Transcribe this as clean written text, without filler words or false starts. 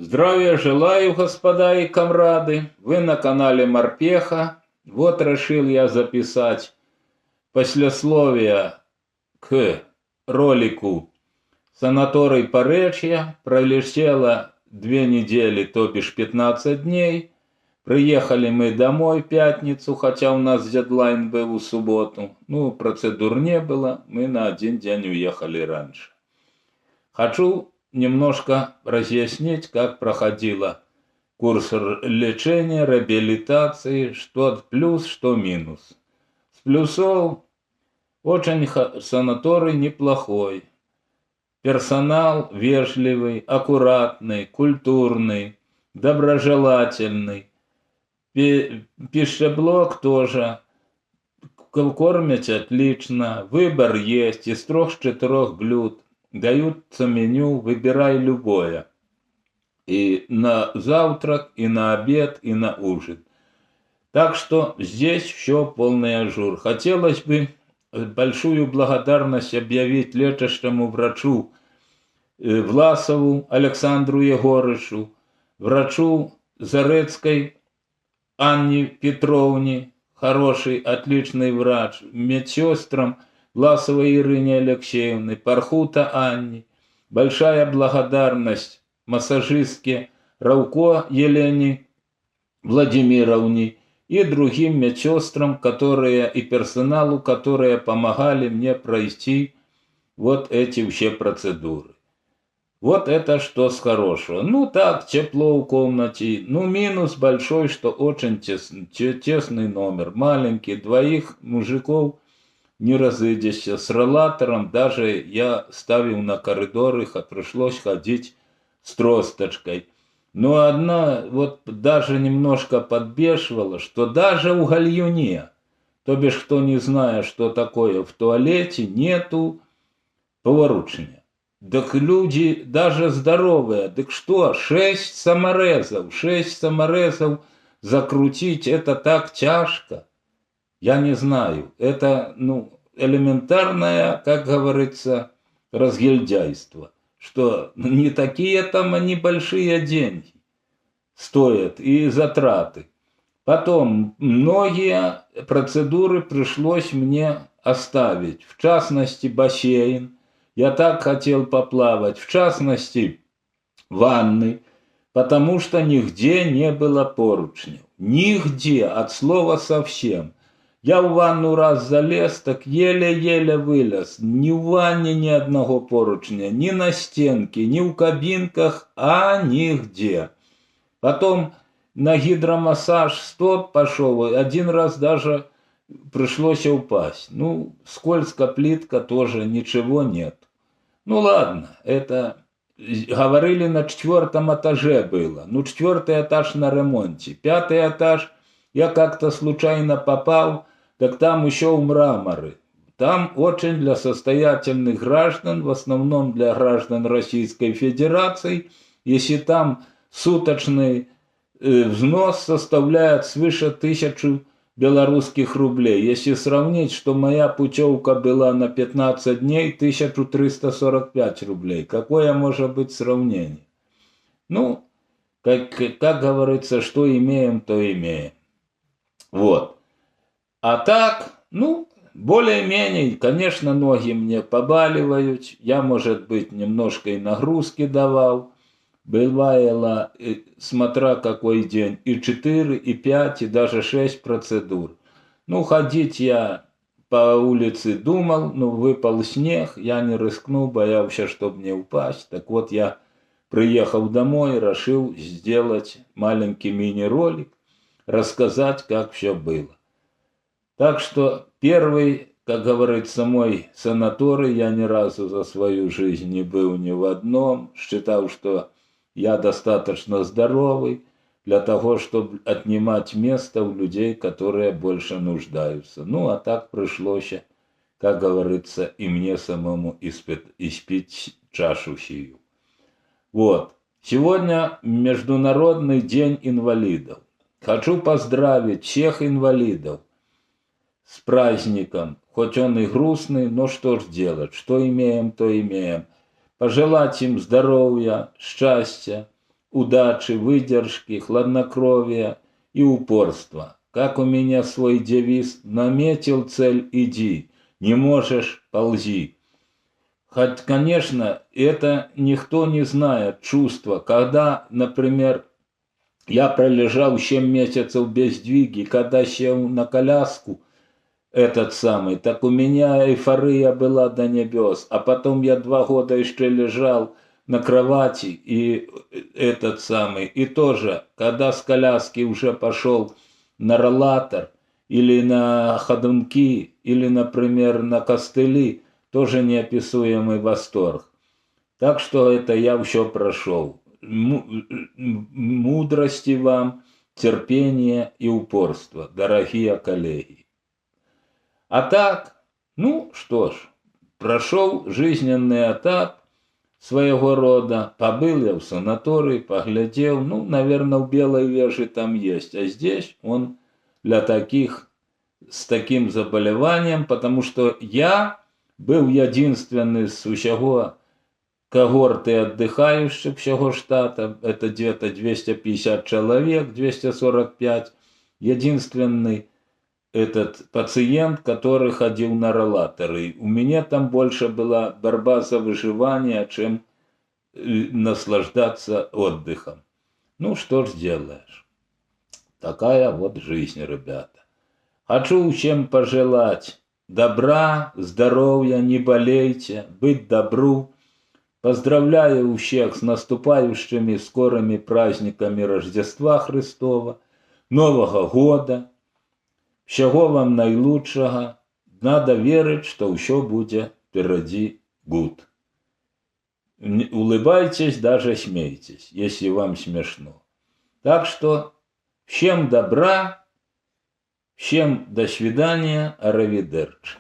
Здравия желаю, господа и комрады. Вы на канале Морпеха. Вот решил я записать послесловие к ролику «Санаторий Поречья». Пролетело 2 недели, то бишь 15 дней. Приехали мы домой в пятницу, хотя у нас дедлайн был в субботу. Ну, процедур не было, мы на 1 день уехали раньше. Хочу немножко разъяснить, как проходила курс лечения, реабилитации, что плюс, что минус. С плюсов очень санаторий неплохой. Персонал вежливый, аккуратный, культурный, доброжелательный. Пищеблок тоже. Кормят отлично. Выбор есть из 3-4 блюд. Даются меню, выбирай любое. И на завтрак, и на обед, и на ужин. Так что здесь все полный ажур. Хотелось бы большую благодарность объявить лечащему врачу Власову Александру Егорышу, врачу Зарецкой Анне Петровне, хороший, отличный врач, медсестрам Власовой Ирине Алексеевне, Пархута Анне. Большая благодарность массажистке Рауко Елене Владимировне и другим медсестрам, которые и персоналу, которые помогали мне пройти вот эти все процедуры. Вот это что с хорошего. Ну так, тепло в комнате. Ну минус большой, что очень тесный номер. Маленький, 2 мужиков не разыдешься. С ролатором даже я ставил на коридоры, пришлось ходить с тросточкой. Но одна вот даже немножко подбешивала, что даже в гальюне, то бишь кто не знает, что такое в туалете, нету поворучня. Так люди даже здоровые, так что, 6 саморезов закрутить, это так тяжко. Я не знаю, это, элементарное, как говорится, разгильдяйство, что не такие там они большие деньги стоят и затраты. Потом многие процедуры пришлось мне оставить, в частности бассейн. Я так хотел поплавать, в частности ванны, потому что нигде не было поручней. Нигде, от слова совсем. Я в ванну раз залез, так еле-еле вылез. Ни в ванне ни одного поручня, ни на стенке, ни в кабинках, а нигде. Потом на гидромассаж стоп пошел, 1 раз даже пришлось упасть. Ну, скользко, плитка тоже, ничего нет. Ну ладно, это говорили на 4-м этаже было. Ну, 4-й этаж на ремонте. 5-й этаж я как-то случайно попал, так там еще в мраморы. Там очень для состоятельных граждан, в основном для граждан Российской Федерации, если там суточный взнос составляет свыше 1000 белорусских рублей. Если сравнить, что моя путевка была на 15 дней, 1345 рублей. Какое может быть сравнение? Ну, как говорится, что имеем, то имеем. Вот. А так, более-менее, конечно, ноги мне побаливают. Я, может быть, немножко и нагрузки давал. Бывало, смотря какой день, и 4, и 5, и даже 6 процедур. Ну, ходить я по улице думал, выпал снег, я не рискнул, боялся, чтобы не упасть. Так вот, я, приехал домой, решил сделать маленький мини-ролик, рассказать, как все было. Так что первый, как говорится, мой санаторий, я ни разу за свою жизнь не был ни в одном, считал, что я достаточно здоровый для того, чтобы отнимать место у людей, которые больше нуждаются. Ну, а так пришлось, как говорится, и мне самому испить чашу сию. Вот. Сегодня Международный день инвалидов. Хочу поздравить всех инвалидов с праздником. Хоть он и грустный, но что ж делать? Что имеем, то имеем. Пожелать им здоровья, счастья, удачи, выдержки, хладнокровия и упорства. Как у меня свой девиз: наметил цель — иди, не можешь — ползи. Хоть, конечно, это никто не знает чувства, когда, например, я пролежал 7 месяцев без двиги, когда сел на коляску, этот самый, так у меня эйфория была до небес. А потом я 2 года еще лежал на кровати, и этот самый, и тоже, когда с коляски уже пошел на роллатор, или на ходунки, или, например, на костыли, тоже неописуемый восторг. Так что это я все прошел. Мудрости вам, терпения и упорства, дорогие коллеги. А так, ну что ж, прошел жизненный этап своего рода, побыл я в санатории, поглядел, ну, наверное, в Белой Веже там есть, а здесь он для таких, с таким заболеванием, потому что я был единственный с усяго когорты отдыхающих всего штата, это где-то 250 человек, 245, единственный этот пациент, который ходил на роллаторы. У меня там больше была борьба за выживание, чем наслаждаться отдыхом. Ну, что ж сделаешь. Такая вот жизнь, ребята. Хочу всем пожелать добра, здоровья, не болейте, быть добру. Поздравляю всех с наступающими скорыми праздниками Рождества Христова, Нового года. Всего вам наилучшего. Надо верить, что все будет впереди гуд. Улыбайтесь, даже смейтесь, если вам смешно. Так что всем добра, всем до свидания, аравидерчи.